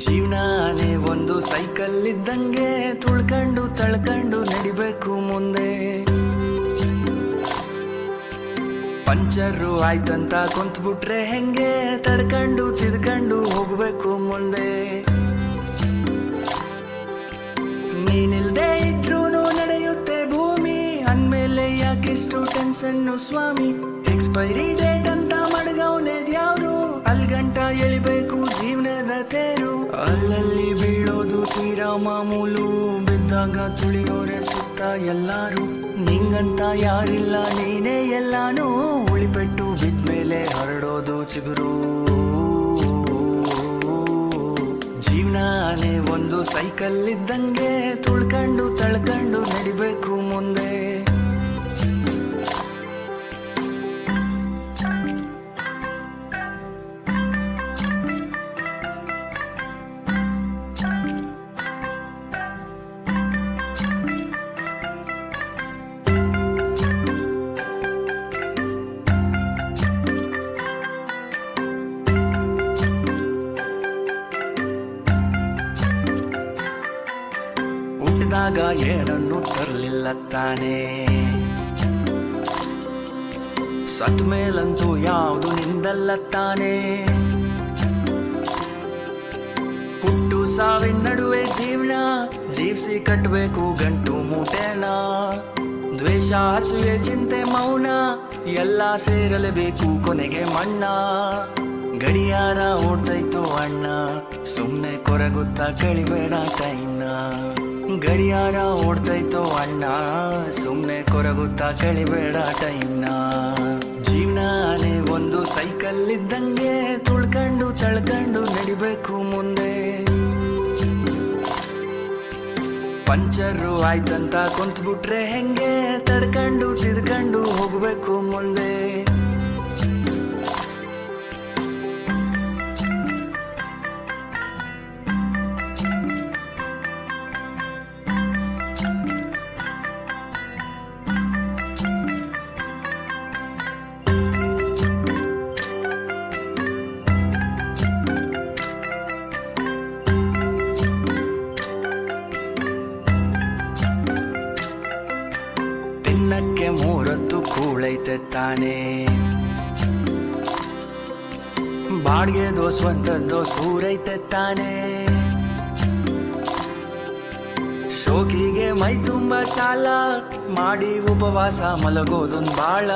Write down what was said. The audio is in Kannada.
ಜೀವನಾನೇ ಒಂದು ಸೈಕಲ್ ಇದ್ದಂಗೆ ತುಳ್ಕೊಂಡು ತಳ್ಕೊಂಡು ನಡಿಬೇಕು ಮುಂದೆ. ಪಂಚರು ಆಯ್ತಂತ ಕುಂತ್ಬಿಟ್ರೆ ಹೆಂಗೆ ತಡ್ಕೊಂಡು ತಿದ್ಕೊಂಡು ಹೋಗ್ಬೇಕು ಮುಂದೆ. ನೀನಿಲ್ದೇ ಇದ್ರೂನು ನಡೆಯುತ್ತೆ ಭೂಮಿ, ಅಂದ್ಮೇಲೆ ಯಾಕಿಷ್ಟು ಟೆನ್ಷನ್ನು ಸ್ವಾಮಿ. ಎಕ್ಸ್ಪೈರಿ ಡೇಟ್ ಅಂತ ಮಡಗವನೆ ದ್ಯಾವ್ರು, ಅಲ್ಗಂಟ ಎಳಿಬೇಕು ಜೀವನದ ತೇರು. ಅಲ್ಲಲ್ಲಿ ಬೀಳೋದು ತೀರಾ ಮಾಮೂಲು, ಬಿದ್ದಾಗ ತುಳಿಯೋರೆ ಸುತ್ತ ಎಲ್ಲಾರು. ನಿಂಗಂತ ಯಾರಿಲ್ಲ ನೀನೇ ಎಲ್ಲಾನು, ಉಳಿಪೆಟ್ಟು ಬಿದ್ಮೇಲೆ ಹರಡೋದು ಚಿಗುರು. ಜೀವನಾನೇ ಒಂದು ಸೈಕಲ್ ಇದ್ದಂಗೆ ತುಳ್ಕೊಂಡು ತಳ್ಕೊಂಡು ನಡಿಬೇಕು ಮುಂದೆ. ಹುಟ್ಟಿದಾಗ ಏನನ್ನು ತರಲಿಲ್ಲ ತಾನೇ, ಸತ್ ಮೇಲಂತೂ ಯಾವುದು ನಿಂದಲ್ಲ ತಾನೇ. ಹುಟ್ಟು ಸಾವಿನ ನಡುವೆ ಜೀವನ ಜೀವಿಸಿ ಕಟ್ಟಬೇಕು ಗಂಟು ಮೂಟೆನ. ದ್ವೇಷ ಅಸೂಯೆ ಚಿಂತೆ ಮೌನ ಎಲ್ಲ ಸೇರಲೇಬೇಕು ಕೊನೆಗೆ ಮಣ್ಣ. ಗಡಿಯಾರ ಓಡ್ತೈತು ಅಣ್ಣ, ಸುಮ್ನೆ ಕೊರಗುತ್ತಾ ಕಳಿಬೇಡ ಟೈಮ್ನ. ಗಡಿಯಾರ ಓಡ್ತೈತೋ ಅಣ್ಣ, ಸುಮ್ನೆ ಕೊರಗುತ್ತಾ ಕಳಿಬೇಡ ಟೈಮ್ನ. ಜೀವನಾನೇ ಒಂದು ಸೈಕಲ್ ಇದ್ದಂಗೆ ತುಳ್ಕೊಂಡು ತಳ್ಕೊಂಡು ನಡಿಬೇಕು ಮುಂದೆ. ಪಂಚರು ಆಯ್ತಂತ ಕುಂತ್ಬಿಟ್ರೆ ಹೆಂಗೆ ತಡ್ಕೊಂಡು ತಿದ್ಕೊಂಡು ಹೋಗ್ಬೇಕು ಮುಂದೆ. ತಿನ್ನಕ್ಕೆ ಮೂರತ್ತು ಕೂಳೈತೆ ತಾನೇ, ಬಾಡ್ಗೆದೋ ಸ್ವಂತದ್ದೋ ಸೂರೈತೆ ತಾನೇ. ಶೋಕಿಗೆ ಮೈ ತುಂಬ ಸಾಲ ಮಾಡಿ ಉಪವಾಸ ಮಲಗೋದೊಂದು ಬಾಳ.